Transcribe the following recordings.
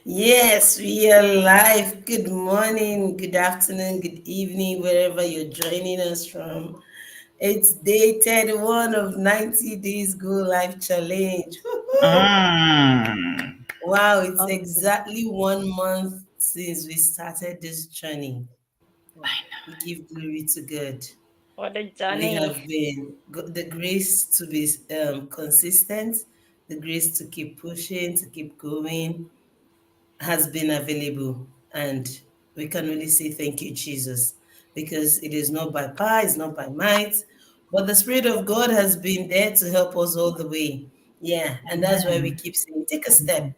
Yes, we are live. Good morning, good afternoon, good evening, wherever you're joining us from. It's day 31 of 90 Days Go Live Challenge. Woohoo! Mm. Wow, it's Awesome. exactly 1 month since we started this journey. Wow. We give glory to God. What a We journey. have been the grace to be consistent, the grace to keep pushing, to keep going, has been available. And we can only say thank you, Jesus, because it is not by power, it's not by might, but the Spirit of God has been there to help us all the way. Yeah, and that's why we Amen. keep saying, take a step,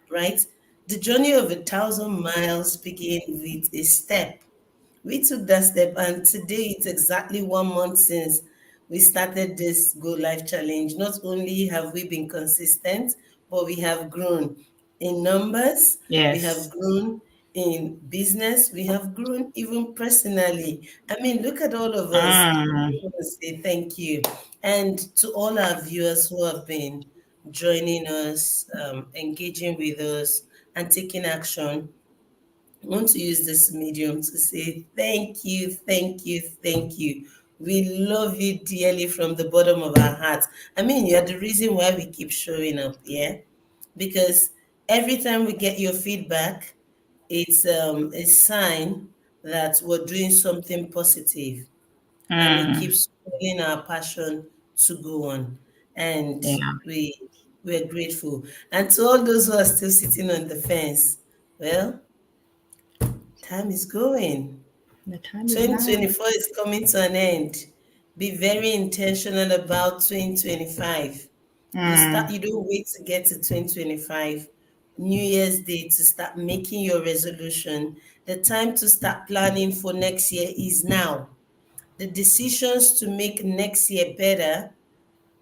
right? The journey of 1,000 miles begins with a step. We took that step, and today it's exactly 1 month since we started this Go Life Challenge. Not only have we been consistent, but we have grown in numbers, we have Yes. grown in business, we have grown even personally. I mean, look at all of us. Mm. I want to say thank you. And to all our viewers who have been joining us, engaging with us, and taking action. I want to use this medium to say thank you, thank you, thank you. We love you dearly from the bottom of our hearts. I mean, you're the reason why we keep showing up, yeah? Because every time we get your feedback, it's a sign that we're doing something positive, and it Mm. keeps fueling our passion to go on. And Yeah. we we're grateful. And to all those who are still sitting on the fence, well, time is going. The time is now. 2024 is coming to an end. Be very intentional about 2025. Mm. You don't wait to get to 2025. New Year's Day to start making your resolution. The time to start planning for next year is now. The decisions to make next year better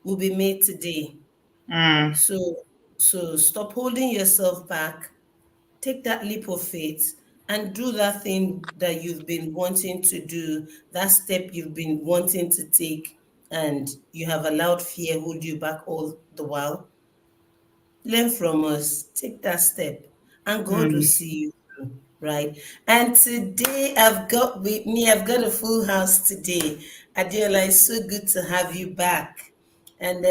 will be made today. Mm. So stop holding yourself back, take that leap of faith, and do that thing that you've been wanting to do, that step you've been wanting to take, and you have allowed fear hold you back all the while. Learn from us, take that step, and God will Mm. see you through, right? And today I've got a full house today. Adiola, it's so good to have you back. And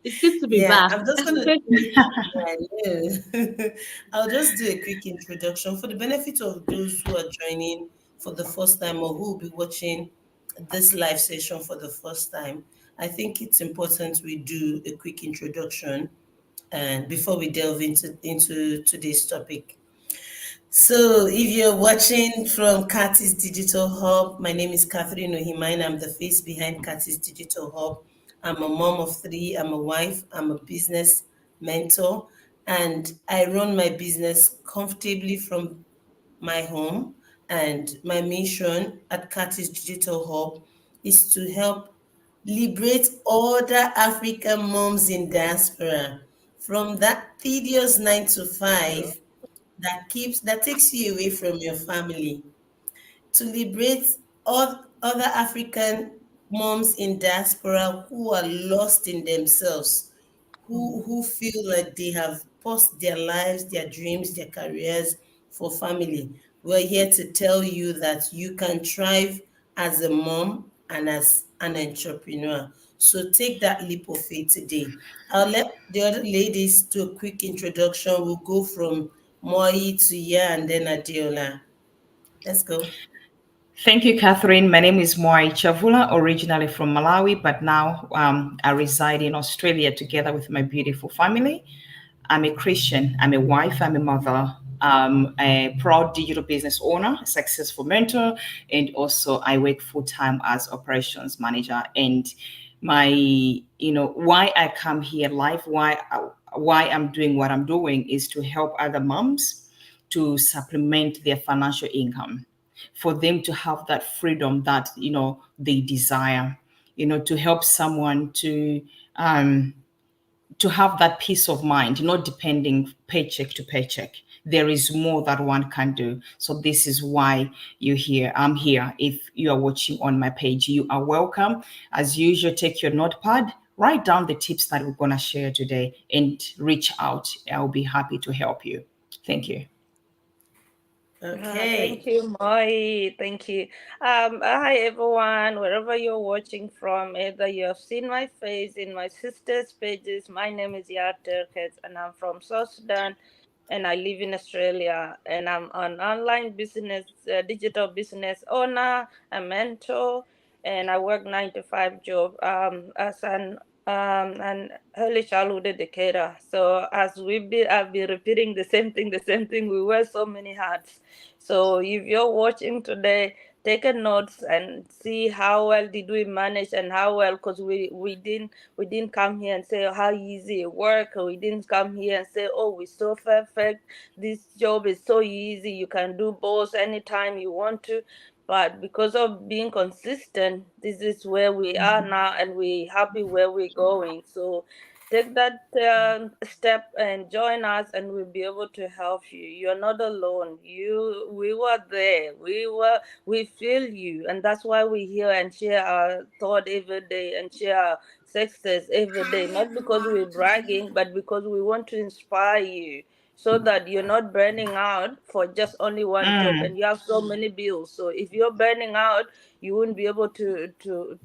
It's good to be yeah, back. I'm just gonna do, yeah, yeah. I'll just do a quick introduction for the benefit of those who are joining for the first time or who will be watching this live session for the first time. I think it's important we do a quick introduction and before we delve into today's topic. So, if you're watching from Katis Digital Hub, my name is Catherine Ohimain. I'm the face behind Katis Digital Hub. I'm a mom of three, I'm a wife, I'm a business mentor, and I run my business comfortably from my home. And my mission at Katis Digital Hub is to help liberate other African moms in diaspora from that tedious 9 to 5 that takes you away from your family, to liberate all other African moms in diaspora who are lost in themselves, who feel like they have paused their lives, their dreams, their careers for family. We're here to tell you that you can thrive as a mom and as an entrepreneur. So take that leap of faith today. I'll let the other ladies do a quick introduction. We'll go from Moi to Ya and then Adiola. Let's go. Thank you, Catherine. My name is Moi Chavula, originally from Malawi, but now I reside in Australia together with my beautiful family. I'm a Christian, I'm a wife, I'm a mother, I'm a proud digital business owner, a successful mentor, and also I work full time as operations manager. And why I come here live, why I'm doing what I'm doing is to help other moms to supplement their financial income, for them to have that freedom that they desire, to help someone um, to have that peace of mind, not depending paycheck to paycheck. There is more that one can do. So this is why you're here. I'm here. If you are watching on my page, you are welcome. As usual, take your notepad, write down the tips that we're going to share today and reach out. I'll be happy to help you. Thank you. Thank Okay. you, Moi. Thank you. Hi everyone, wherever you're watching from, either you have seen my face in my sister's pages. My name is Yar Turkets, and I'm from South Sudan, and I live in Australia. And I'm an online business, digital business owner, a mentor, and I work 9 to 5 job as an early childhood educator. So as I've been repeating the same thing, the same thing. We wear so many hats. So if you're watching today, take a notes and see how well did we manage and how well, because we didn't come here and say how easy it work, or we didn't come here and say, oh, we're so perfect, this job is so easy, you can do both anytime you want to. But because of being consistent, this is where we are now, and we're happy where we're going. So take that step and join us, and we'll be able to help you. You're not alone. We were there, we feel you, and that's why we're here and share our thought every day and share our success every day, not because we're bragging, but because we want to inspire you, so that you're not burning out for just only one job Mm, and you have so many bills. So if you're burning out, you won't be able to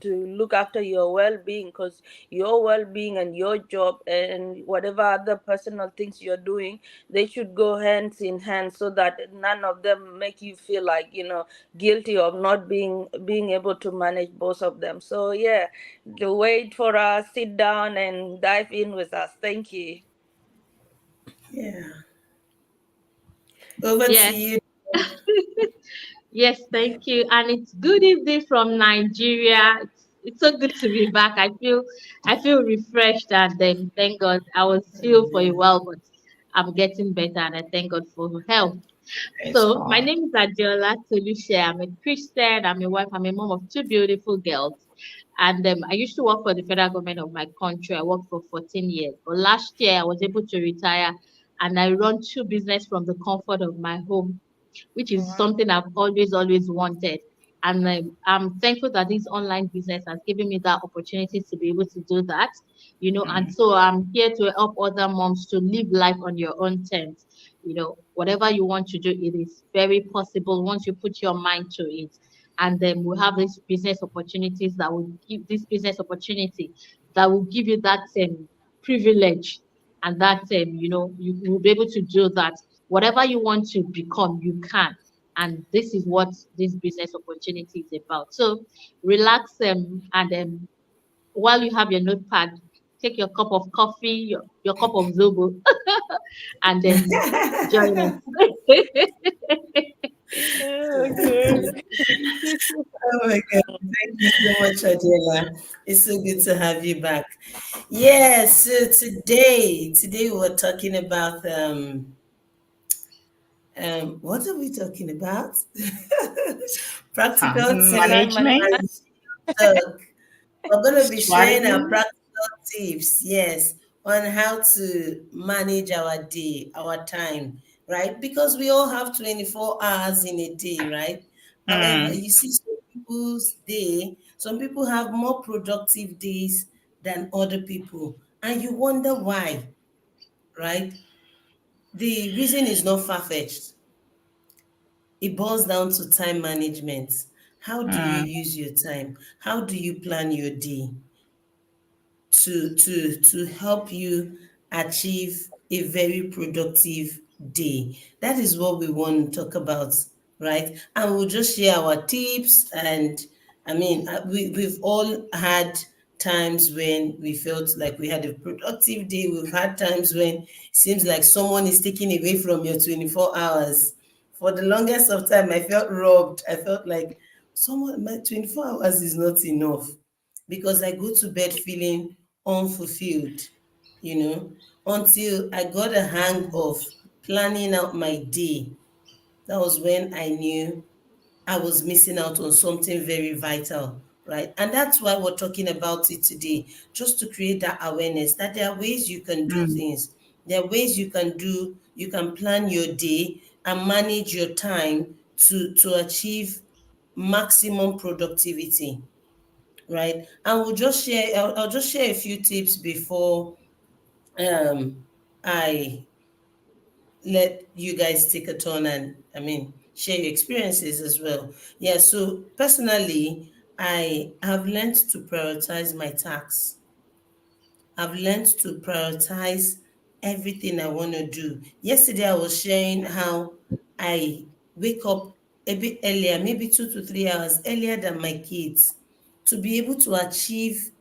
look after your well-being, because your well-being and your job and whatever other personal things you're doing, they should go hands in hand, so that none of them make you feel like, guilty of not being able to manage both of them. So yeah, to wait for us, sit down and dive in with us. Thank you. Yeah. Over to Yes, you. yes, thank you. And it's good evening from Nigeria. It's so good to be back. I feel refreshed, and thank God. I was ill for a while, but I'm getting better, and I thank God for health. praise So my God. name is Adiola Tolushe. I'm a Christian. I'm a wife. I'm a mom of two beautiful girls. And I used to work for the federal government of my country. I worked for 14 years. But last year, I was able to retire, and I run two business from the comfort of my home, which is something I've always wanted. And I'm thankful that this online business has given me that opportunity to be able to do that, and so I'm here to help other moms to live life on your own terms. Whatever you want to do, it is very possible once you put your mind to it. And then we have these business opportunities that will give this business opportunity that will give you that privilege, and that you will be able to do that. Whatever you want to become, you can. And this is what this business opportunity is about. So relax, and while you have your notepad, take your cup of coffee, your cup of zobo, and then join us. Okay. Oh my God. Thank you so much, Adela. It's so good to have you back. Yes, so today we're talking about what are we talking about? Practical Time tips Time management, management. and talk. We're going to be sharing our strategy. practical tips, yes, on how to manage our day, our time, right? Because we all have 24 hours in a day, right? However, Mm, you see some people have more productive days than other people, and you wonder why, right? The reason is not far-fetched. It boils down to time management. How do you mm, use your time? How do you plan your day to help you achieve a very productive day? That is what we want to talk about, right? And we'll just share our tips. And I mean, we've all had times when we felt like we had a productive day. We've had times when it seems like someone is taking away from your 24 hours. For the longest of time, I felt robbed. I felt like my 24 hours is not enough, because I go to bed feeling unfulfilled, until I got a hang of planning out my day. That was when I knew I was missing out on something very vital, right? And that's why we're talking about it today, just to create that awareness that there are ways you can do mm, things. There are ways you can plan your day and manage your time to achieve maximum productivity, right? And we'll just share. I'll just share a few tips before I let you guys take a turn and share your experiences as well. Yeah. So personally, I have learned to prioritize my tasks. I've learned to prioritize everything I want to do. Yesterday, I was sharing how I wake up a bit earlier, maybe 2 to 3 hours earlier than my kids, to be able to achieve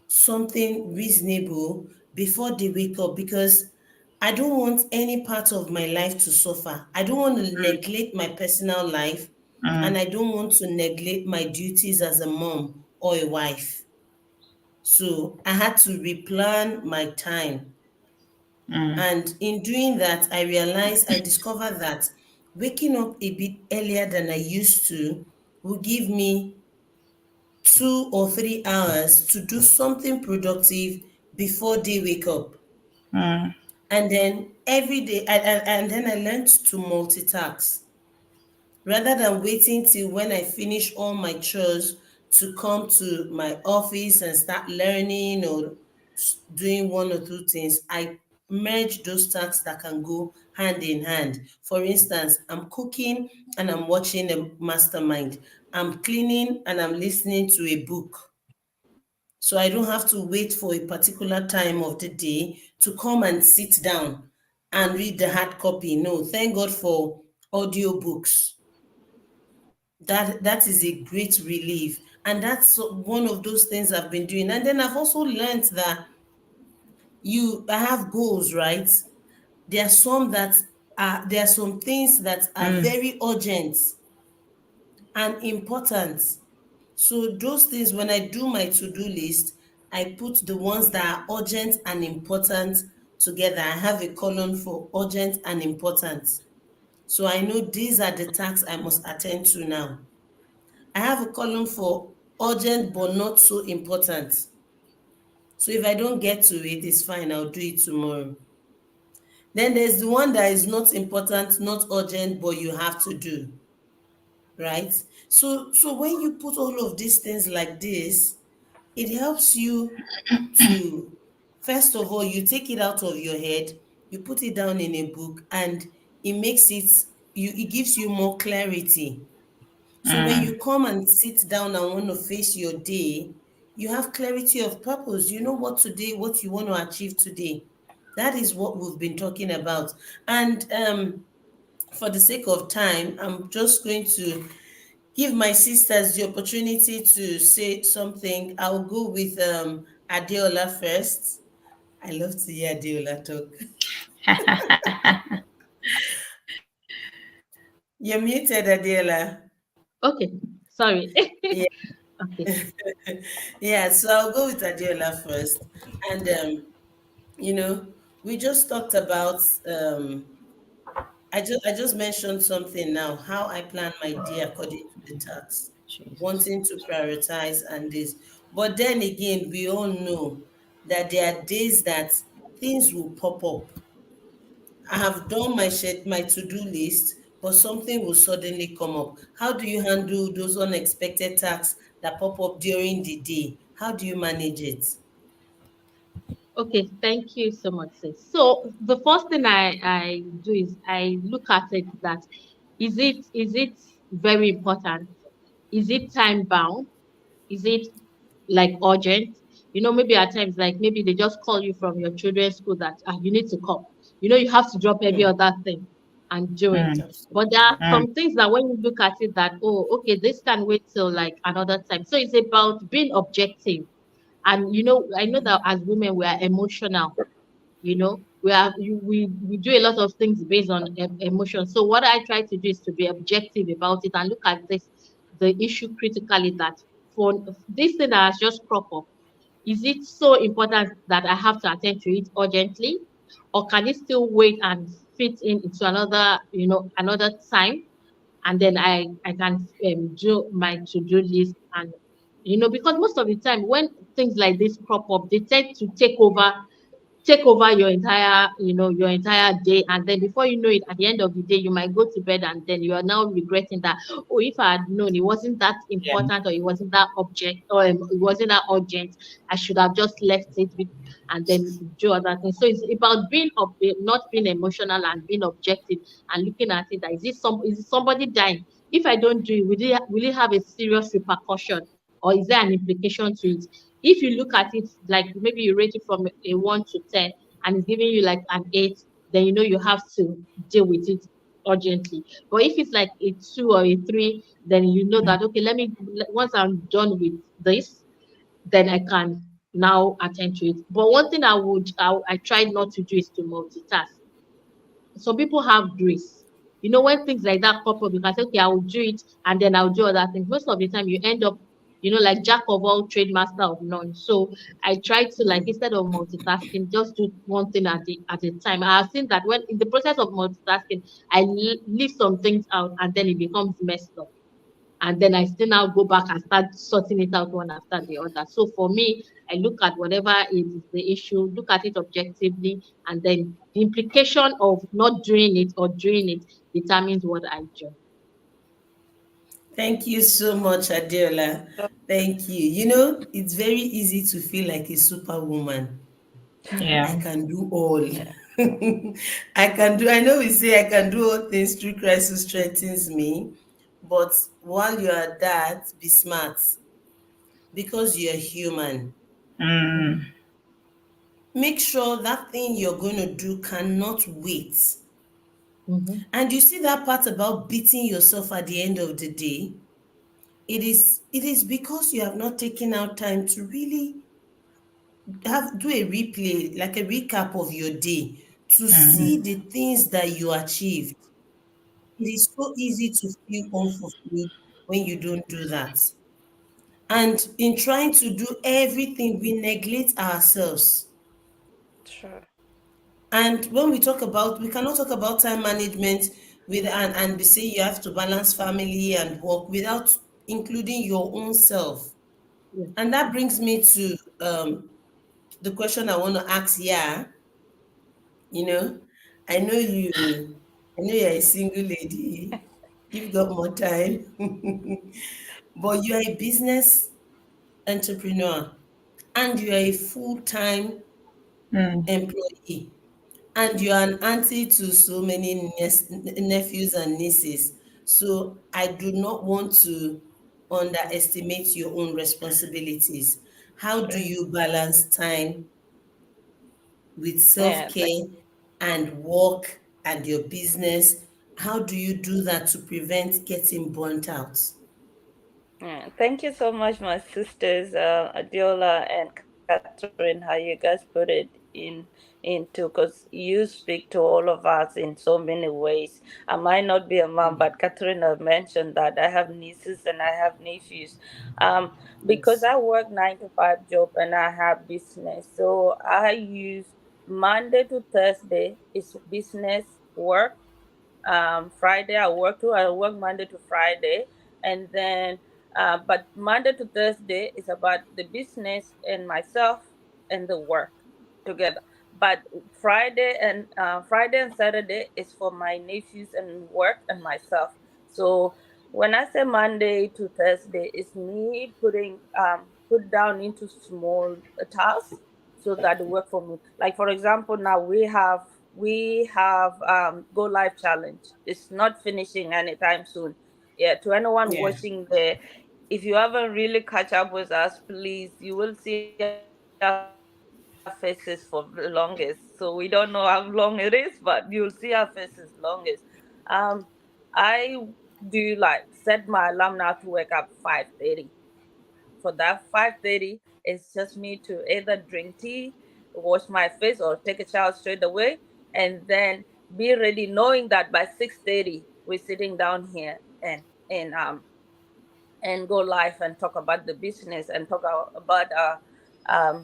something reasonable before they wake up, because I don't want any part of my life to suffer. I don't want to neglect my personal life, and Mm, I don't want to neglect my duties as a mom or a wife. So I had to replan my time. mm, And in doing that, I discovered that waking up a bit earlier than I used to will give me 2 or 3 hours to do something productive before they wake up. mm, And then every day, and then I learned to multitask rather than waiting till when I finish all my chores to come to my office and start learning or doing one or two things. I merge those tasks that can go hand in hand. For instance, I'm cooking and I'm watching a mastermind. I'm cleaning and I'm listening to a book. So I don't have to wait for a particular time of the day to come and sit down and read the hard copy. No, thank God for audiobooks. That is a great relief. And that's one of those things I've been doing. And then I've also learned that I have goals, right? There are some things that are mm, very urgent and important. So those things, when I do my to-do list, I put the ones that are urgent and important together. I have a column for urgent and important. So I know these are the tasks I must attend to now. I have a column for urgent but not so important. So if I don't get to it, it's fine, I'll do it tomorrow. Then there's the one that is not important, not urgent, but you have to do, right? So when you put all of these things like this, it helps you to, first of all, you take it out of your head, you put it down in a book, and it gives you more clarity. So when mm. you come and sit down and want to face your day, you have clarity of purpose. You know what you want to achieve today. That is what we've been talking about. And for the sake of time, I'm just going to give my sisters the opportunity to say something. I'll go with Adeola first. I love to hear Adeola talk. You're muted, Adeola. Okay, sorry. Yeah. Okay. Yeah, so I'll go with Adeola first. And you know, we just talked about I just mentioned something now, how I plan my day according to the tasks, Jesus. wanting to prioritize and this. But then again, we all know that there are days that things will pop up. I have done my to-do list, but something will suddenly come up. How do you handle those unexpected tasks that pop up during the day? How do you manage it? Okay, thank you so much, sis. So the first thing I do is I look at it that is it very important? Is it time bound? Is it like urgent? Maybe at times, like maybe they just call you from your children's school that you need to come. You have to drop every Hmm, other thing and do it. Mm, But there are absolutely. mm, some things that when you look at it that, oh, okay, this can wait till like another time. So it's about being objective. And I know that as women we are emotional. We do a lot of things based on emotion. So what I try to do is to be objective about it and look at the issue critically, that for this thing that has just cropped up, is it so important that I have to attend to it urgently, or can it still wait and fit in into another time, and then I can do my to-do list. And because most of the time when things like this crop up, they tend to take over take over your entire, your entire day. And then before you know it, at the end of the day, you might go to bed and then you are now regretting that, oh, if I had known it wasn't that Yeah. important, or it wasn't that object, or it wasn't that urgent, I should have just left it and then do other things. So it's about not being emotional and being objective and looking at it. That is it somebody dying? If I don't do it, will it have a serious repercussion, or is there an implication to it? If you look at it, like maybe you rate it from a 1 to 10 and it's giving you like an 8, then you know you have to deal with it urgently. But if it's like a 2 or a 3, then you know that, okay, once I'm done with this, then I can now attend to it. But one thing I try not to do is to multitask. Some people have grace. When things like that pop up, you can say, okay, I will do it and then I'll do other things. Most of the time, you end up, like jack of all trade, master of none. So I try to, like, instead of multitasking, just do one thing at a time. I have seen that when in the process of multitasking, I leave some things out and then it becomes messed up, and then I still now go back and start sorting it out one after the other. So for me, I look at whatever is the issue, look at it objectively, and then the implication of not doing it or doing it determines what I do. Thank you so much, Adela. Thank you. You know, it's very easy to feel like a superwoman. I Yeah. can do all. I know we say I can do all things through Christ who strengthens me, but while you are that, be smart because you're human. Mm. Make sure that thing you're going to do cannot wait. Mm-hmm. And you see that part about beating yourself at the end of the day? It is because you have not taken out time to really do a replay, like a recap of your day, to see Mm. the things that you achieved. It is so easy to feel unfulfilled when you don't do that. And in trying to do everything, we neglect ourselves. Sure. And when we cannot talk about time management and be saying you have to balance family and work without including your own self. Yeah. And that brings me to the question I want to ask. Yeah, you know, I know you. I know you're a single lady. You've got more time, but you are a business entrepreneur and you are a full-time Mm. employee and you are an auntie to so many nephews and nieces. So I do not want to underestimate your own responsibilities. How do Sure. you balance time with Yeah. self-care and work and your business? How do you do that to prevent getting burnt out? Yeah, thank you so much, my sisters, Adiola and Catherine, how you guys put it into, because you speak to all of us in so many ways. I might not be a mom, but Catherine mentioned that I have nieces and I have nephews. Because Yes. I work 9 to 5 job and I have business, so I use Monday to Thursday is business work. Friday I work too. I work Monday to Friday, and then but Monday to Thursday is about the business and myself and the work together. But Friday and Saturday is for my nephews and work and myself. So when I say Monday to Thursday, it's me put down into small tasks so that it work for me. Like for example, now we have Go Live challenge. It's not finishing anytime soon. Yeah, to anyone Yeah. watching there, if you haven't really catch up with us, please, you will see our faces for the longest. So we don't know how long it is, but you'll see our faces longest. I do like set my alarm now to wake up 5:30. For that 5:30, it's just me to either drink tea, wash my face, or take a shower straight away, and then be ready, knowing that by 6:30 we're sitting down here and go live and talk about the business and talk about our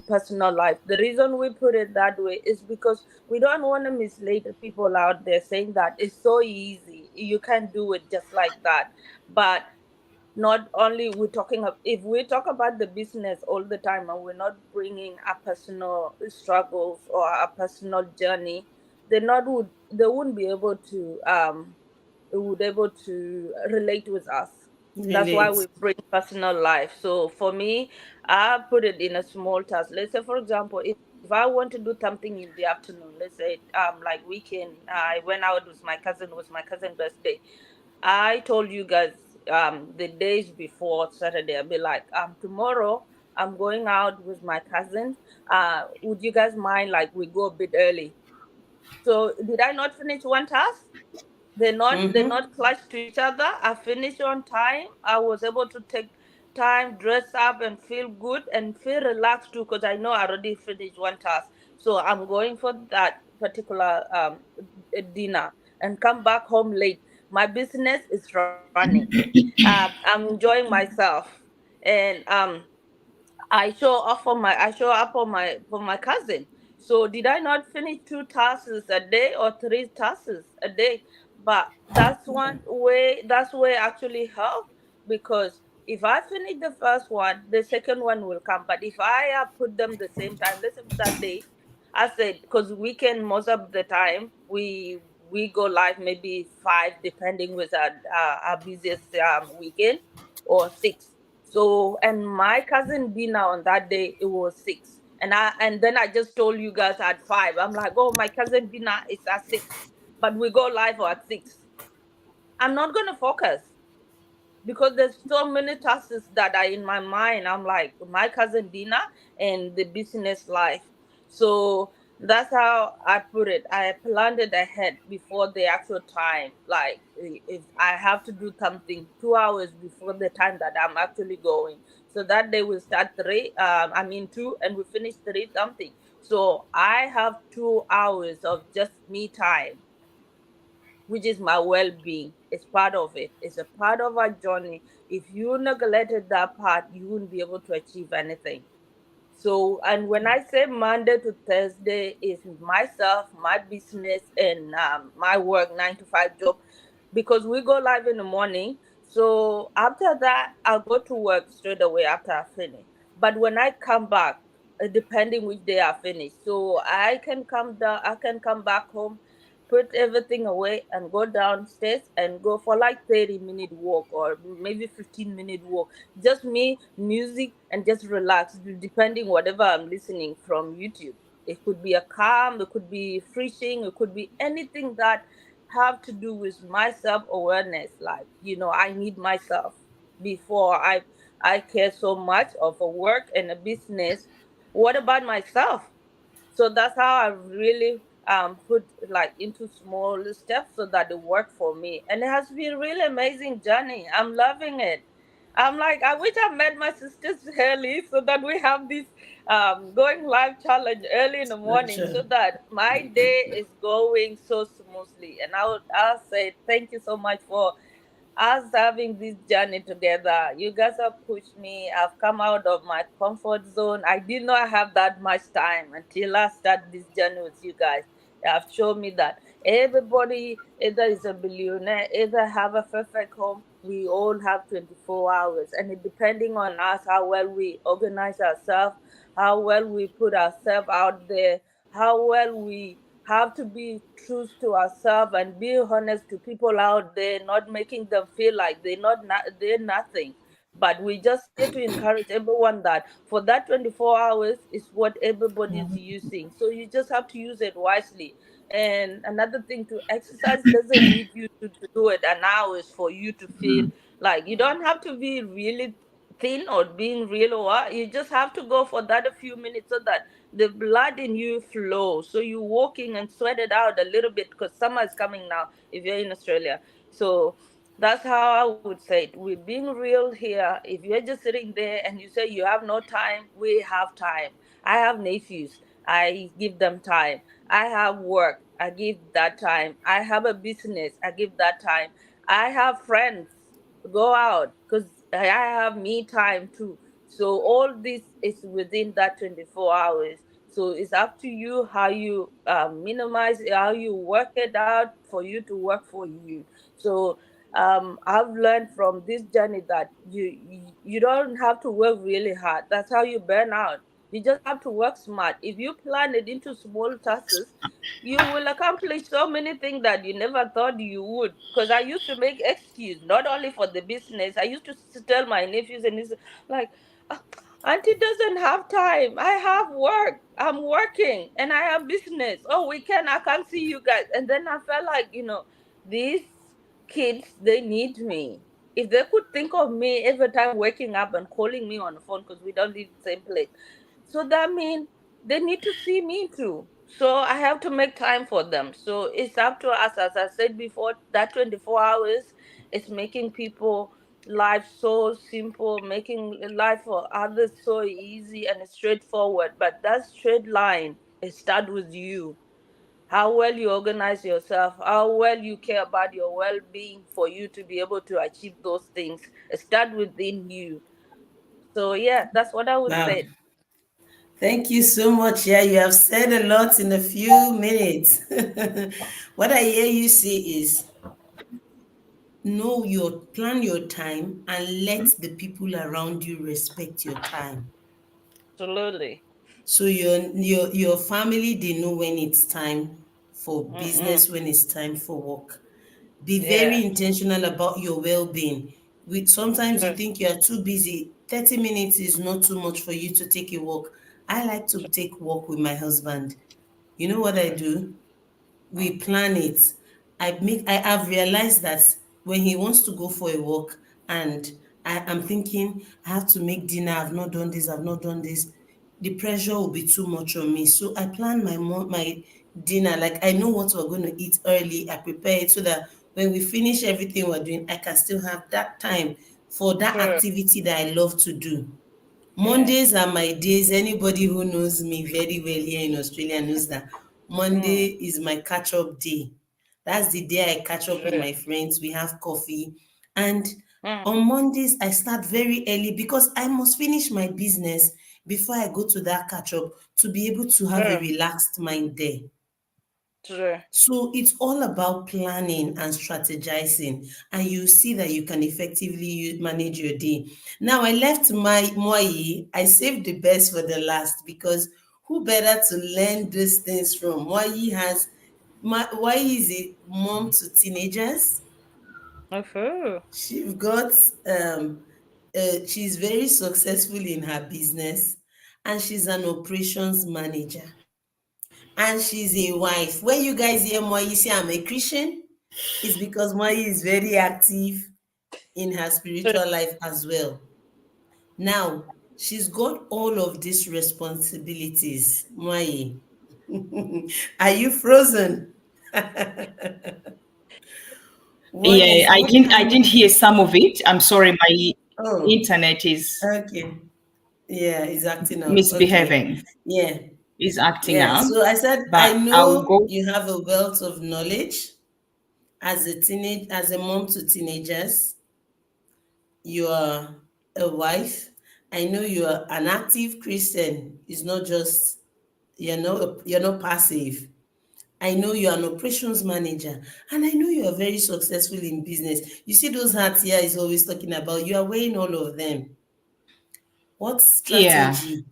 personal life. The reason we put it that way is because we don't want to mislead the people out there saying that it's so easy, you can do it just like that. But Not only we're talking if we talk about the business all the time and we're not bringing our personal struggles or our personal journey, they wouldn't be able to would able to relate with us. That's why Relate. we bring personal life. So for me, I put it in a small task. Let's say, for example, if I want to do something in the afternoon, let's say like weekend, I went out with my cousin, was my cousin's birthday. I told you guys the days before Saturday, I'll be like, tomorrow I'm going out with my cousins. Would you guys mind like we go a bit early? So did I not finish one task? They're Mm-hmm. not clutched to each other. I finished on time. I was able to take time, dress up, and feel good and feel relaxed too because I know I already finished one task. So I'm going for that particular dinner and come back home late. My business is running. I'm enjoying myself, and I show up for my cousin. So did I not finish two tasks a day or three tasks a day? But that's one way. That's way actually help because if I finish the first one, the second one will come. But if I put them the same time, let's say that day, I said because weekend most of the time we go live maybe 5 depending with our busiest weekend or 6. So and my cousin Bina on that day it was 6. And then I just told you guys at 5. I'm like, oh, my cousin Bina is at 6, but we go live at 6. I'm not gonna focus because there's so many tasks that are in my mind. I'm like my cousin Dina and the business life. So that's how I put it. I planned it ahead before the actual time. Like if I have to do something 2 hours before the time that I'm actually going. So that day we start three. I mean two, and we finish three something. So I have 2 hours of just me time, which is my well-being. It's part of it. It's a part of our journey. If you neglected that part, you wouldn't be able to achieve anything. So, and when I say Monday to Thursday is myself, my business, and my work 9 to 5 job, because we go live in the morning. So after that, I'll go to work straight away after I finish. But when I come back, depending which day I finish, so I can come down, I can come back home, put everything away, and go downstairs and go for like 30-minute walk or maybe 15-minute walk, just me, music, and just relax, depending whatever I'm listening from YouTube. It could be a calm, it could be fishing, it could be anything that have to do with my self-awareness. Like, I need myself before I care so much of a work and a business. What about myself? So that's how I really put like into small steps so that it worked for me, and it has been really amazing journey. I'm loving it. I'm like, I wish I met my sisters early so that we have this going live challenge early in the morning Gotcha. so that my day is going so smoothly. And I'll say thank you so much for us having this journey together. You guys have pushed me. I've come out of my comfort zone. I did not have that much time until I started this journey with you guys. You have shown me that everybody either is a billionaire, either have a perfect home. We all have 24 hours, and it depending on us how well we organize ourselves, how well we put ourselves out there, how well we have to be true to ourselves and be honest to people out there, not making them feel like they're nothing. But we just here to encourage everyone that for that 24 hours is what everybody is using. So you just have to use it wisely. And another thing, to exercise doesn't need you to do it an hour is for you to feel like you don't have to be really thin or being real or what. You just have to go for that a few minutes so that the blood in you flows. So you're walking and sweat it out a little bit because summer is coming now if you're in Australia. So that's how I would say it. We're being real here. If you're just sitting there and you say you have no time, we have time. I have nephews. I give them time. I have work. I give that time. I have a business. I give that time. I have friends. Go out because I have me time too. So all this is within that 24 hours. So it's up to you how you minimize it, how you work it out for you to work for you. So I've learned from this journey that you don't have to work really hard. That's how you burn out. You just have to work smart. If you plan it into small tasks, you will accomplish so many things that you never thought you would. Because I used to make excuse not only for the business. I used to tell my nephews and nieces like, "Ah, Auntie doesn't have time. I have work. I'm working and I have business. Oh, weekend I can't see you guys." And then I felt like, these kids, they need me. If they could think of me every time waking up and calling me on the phone, because we don't live in the same place, so that means they need to see me too. So I have to make time for them. So it's up to us, as I said before, that 24 hours is making people life so simple, making life for others so easy and straightforward. But that straight line, it starts with you, how well you organize yourself, how well you care about your well being for you to be able to achieve those things. Start within you. So, yeah, that's what I would Wow. say. Thank you so much. Yeah, you have said a lot in a few minutes. What I hear you say is know your plan your time and let the people around you respect your time. Absolutely. So your family, they know when it's time for Mm-mm. business, when it's time for work. Be very Yeah, intentional about your well-being. With sometimes you true, think you are too busy. 30 minutes is not too much for you to take a walk. I like to true, take walk with my husband. You know what I true. do? We plan it. I have realized that when he wants to go for a walk and I am thinking I have to make dinner, I've not done this, I've not done this, the pressure will be too much on me. So I plan my dinner, like I know what we're going to eat early. I prepare it so that when we finish everything we're doing, I can still have that time for that True. activity that I love to do. Yeah. Mondays are my days. Anybody who knows me very well here in Australia knows that Monday Mm, is my catch up day. That's the day I catch up with true. my friends. We have coffee. And Mm, on Mondays, I start very early because I must finish my business before I go to that catch up to be able to have a true. relaxed mind there. True. So it's all about planning and strategizing, and you see that you can effectively manage your day. Now, I left my Mwai, I saved the best for the last because who better to learn these things from? Mwai is a mom to teenagers. Oh, She's got she's very successful in her business, and she's an operations manager, and she's a wife. When you guys hear Moi, you say I'm a Christian, it's because Moi is very active in her true. spiritual life as well. Now, she's got all of these responsibilities. Moi, are you frozen? Yeah, I What didn't I can didn't you hear do? some of it. I'm sorry, my Oh, internet is okay. Yeah, he's acting up. Okay. misbehaving, Yeah. is acting Yeah. up. So I said, I But I'll know go. you have a wealth of knowledge as a mom to teenagers. You are a wife. I know you are an active Christian. It's not just you're not passive. I know you're an operations manager, and I know you are very successful in business. You see those hats here is always talking about. You are wearing all of them. What Yeah. strategy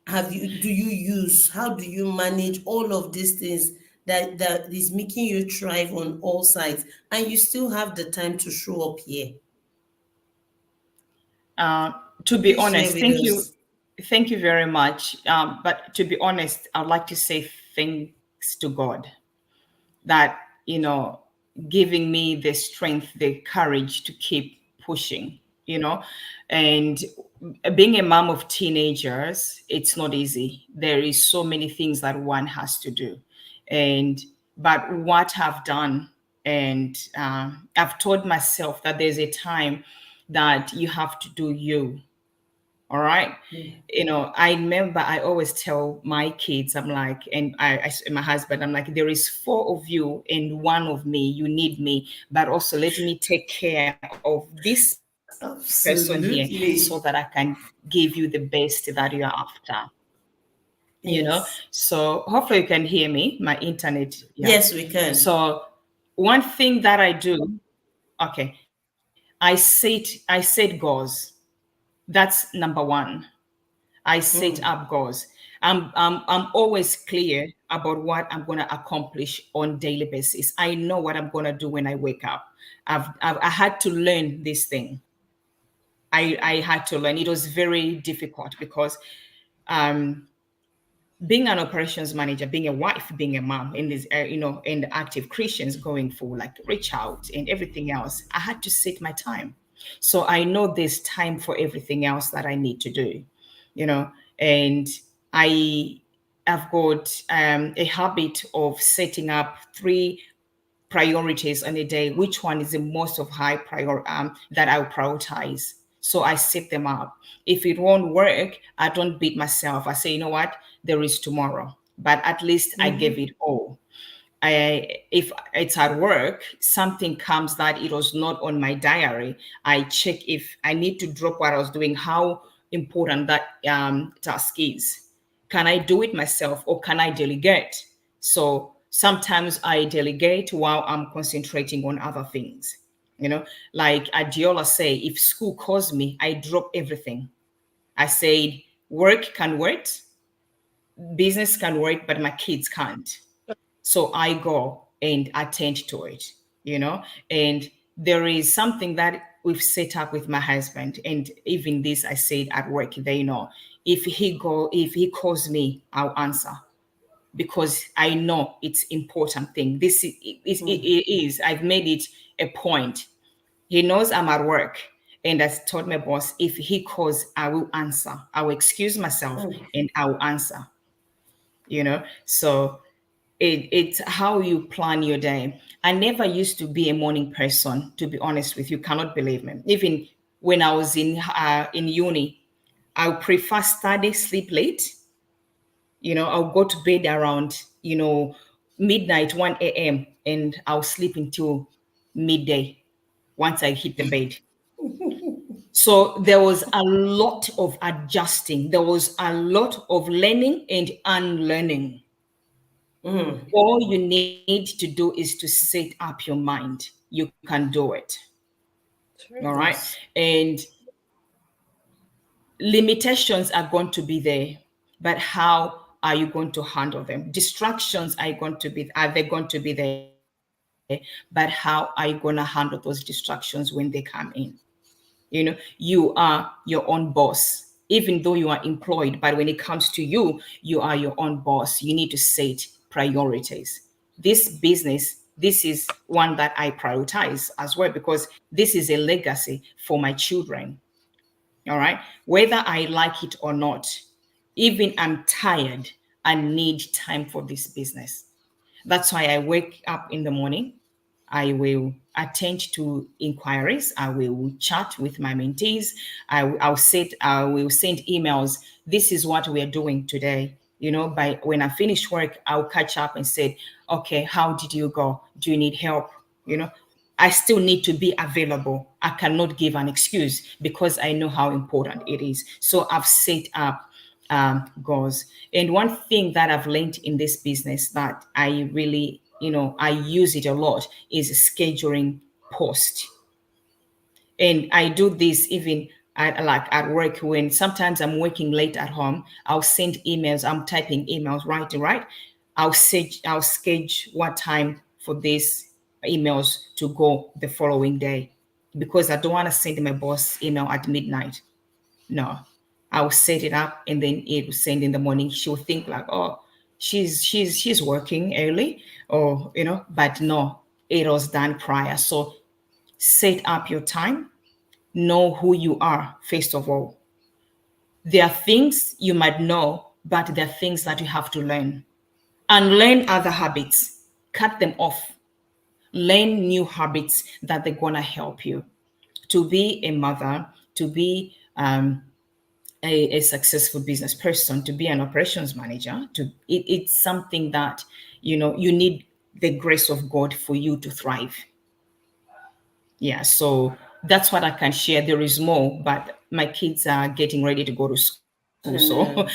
do you use? How do you manage all of these things that is making you thrive on all sides, and you still have the time to show up here? Uh, to be Please share honest, with us. thank you very much. But to be honest, I'd like to say thanks to God that, giving me the strength, the courage to keep pushing, and being a mom of teenagers, it's not easy. There is so many things that one has to do. And but what I've done, and I've told myself that there's a time that you have to do you. All right. I remember I always tell my kids, I'm like, and my husband, I'm like, there is four of you and one of me. You need me, but also let me take care of this person here so that I can Absolutely. give you the best that you're after. Yes. So hopefully you can hear me. My internet, yeah. Yes, we can. So one thing that I do Okay, I set goals. That's number one. I set up goals. I'm always clear about what I'm going to accomplish on daily basis. I know what I'm going to do when I wake up. I had to learn this thing. I had to learn. It was very difficult because um, being an operations manager, being a wife, being a mom, in this, and active Christians going for like reach out and everything else, I had to set my time. So I know there's time for everything else that I need to do, you know, and I have got a habit of setting up three priorities on a day. Which one is the most of high prior that I'll prioritize? So I set them up. If it won't work, I don't beat myself. I say, you know what, there is tomorrow, but at least I gave it all. If it's at work, something comes that it was not on my diary, I check if I need to drop what I was doing, how important that task is. Can I do it myself or can I delegate? So sometimes I delegate while I'm concentrating on other things. Like Adiola say, if school calls me, I drop everything. I said, work can wait, business can wait, but my kids can't. So I go and attend to it, and there is something that we've set up with my husband. And even this, I said at work, they know if he calls me, I'll answer because I know it's important thing. This is I've made it a point. He knows I'm at work. And I told my boss, if he calls, I will answer. I will excuse myself and I will answer. So it's how you plan your day. I never used to be a morning person, to be honest with you. Cannot believe me. Even when I was in uni, I would prefer study, sleep late. I'll go to bed around midnight, 1 a.m., and I'll sleep until midday once I hit the bed. So there was a lot of adjusting. There was a lot of learning and unlearning. All you need to do is to set up your mind. You can do it. All Sure. right. Yes. And limitations are going to be there, but how are you going to handle them? Distractions are they going to be there? But how are you going to handle those distractions when they come in? You are your own boss, even though you are employed, but when it comes to you, you are your own boss. You need to set priorities. This business, this is one that I prioritize as well because this is a legacy for my children. All right. Whether I like it or not, even I'm tired, I need time for this business. That's why I wake up in the morning. I will attend to inquiries. I will chat with my mentees. I will send emails. This is what we are doing today. By when I finish work, I'll catch up and say, okay, how did you go? Do you need help? I still need to be available. I cannot give an excuse because I know how important it is. So I've set up goals. And one thing that I've learned in this business that I really, I use it a lot is scheduling post. And I do this even at work when sometimes I'm working late at home. I'll send emails. I'm typing emails, right. I'll schedule what time for these emails to go the following day because I don't want to send my boss email at midnight. No, I'll set it up and then it will send in the morning. She'll think like, oh, she's working early, or but no, it was done prior. So set up your time, know who you are first of all. There are things you might know, but there are things that you have to learn. And learn other habits, cut them off, learn new habits that they're gonna help you to be a mother, to be a successful business person, to be an operations manager. It's something that you need the grace of God for you to thrive. Yeah, so that's what I can share. There is more, but my kids are getting ready to go to school, so I know.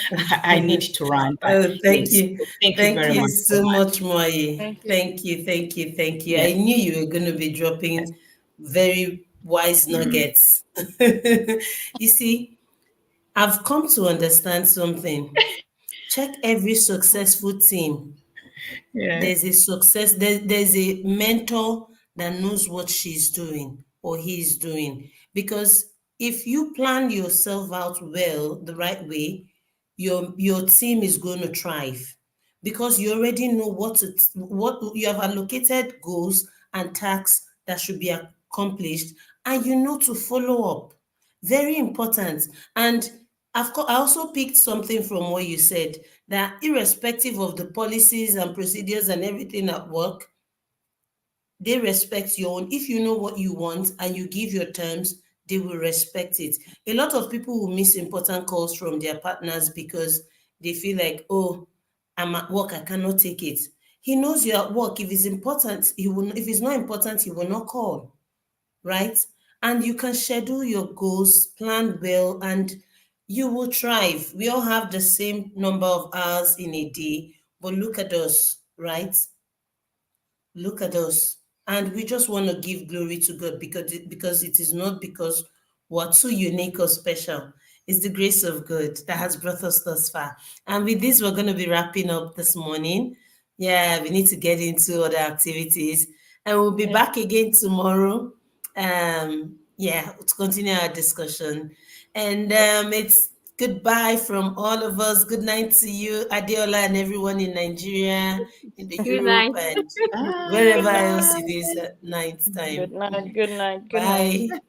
I need to run. But Oh, yes, thank so you. thank you very Thank much you so so much. much, Moi. Thank you. Thank you, thank you, thank you. Yeah, I knew you were going to be yes. dropping very wise nuggets. You see, I've come to understand something. Check every successful team. Yeah. There's a success, there's a mentor that knows what she's doing or he's doing. Because if you plan yourself out well, the right way, your team is going to thrive, because you already know what you have allocated goals and tasks that should be accomplished, and you know to follow up. Very important. And of course, I also picked something from what you said, that irrespective of the policies and procedures and everything at work, they respect your own. If you know what you want and you give your terms, they will respect it. A lot of people will miss important calls from their partners because they feel like, oh, I'm at work, I cannot take it. He knows you're at work. If it's important, he will. If it's not important, he will not call, right? And you can schedule your goals, plan well, and you will thrive. We all have the same number of hours in a day, but look at us, right? Look at us. And we just want to give glory to God, because it is not because we're too unique or special. It's the grace of God that has brought us thus far. And with this, we're going to be wrapping up this morning. Yeah, we need to get into other activities. And we'll be Yeah. back again tomorrow. Yeah, to continue our discussion. And it's goodbye from all of us. Good night to you, Adeola, and everyone in Nigeria, in the Good Europe, night. and Bye. wherever Good night. else it is at night Good time. night. Good night. Good night. Bye.